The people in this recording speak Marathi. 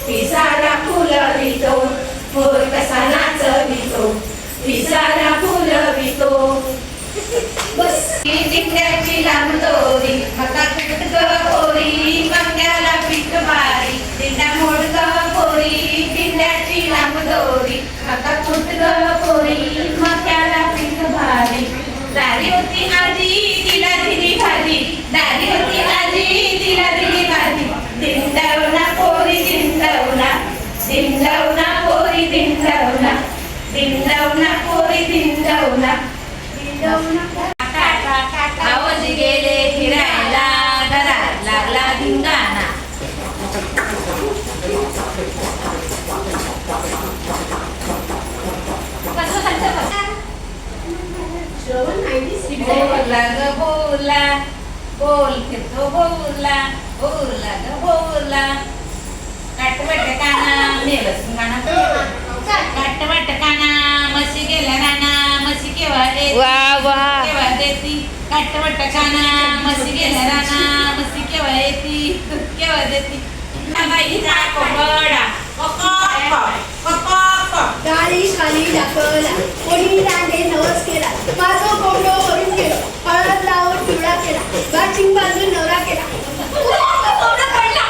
पिसारा फुलवितो मोर कसा नाचवितो पिसारा फुलवितो बस दिंड्याची लांब दोरी मका पिटक पोरी मक्याला पीठ बारी दिंडा मोडक पोरी दिंड्याची लांब दोरी मका फुटक पोरी मक्याला पीठ भारी दारी होती आजी तिला दिली भाजी दारी होती आजी तिला दिली भाजी दिंडवना पोरी दिंडवना दिंडवना पोरी दिंडवना दिंडवना पोरी दिंडवना आवाज गेले फिरायला घरात लागला धिंगाणा बोला ग बोला बोल फिरतो बोला बोला ग बोला काटवट काना मेलस गाणं काटवट काना मशी गेला राणा मशी केव्हा येते केव्हा देती काटवट काना मशी गेला राणा मशी केव्हा येती केव्हा देती बाईचा कोबडा गाडी खाली दाखवला कोणी रांगे नवस केला माझं कोंबडो वरून गेलो हळद लावून पिवळा केला बाचिंग बांधून नवरा केला कोंबडा पडला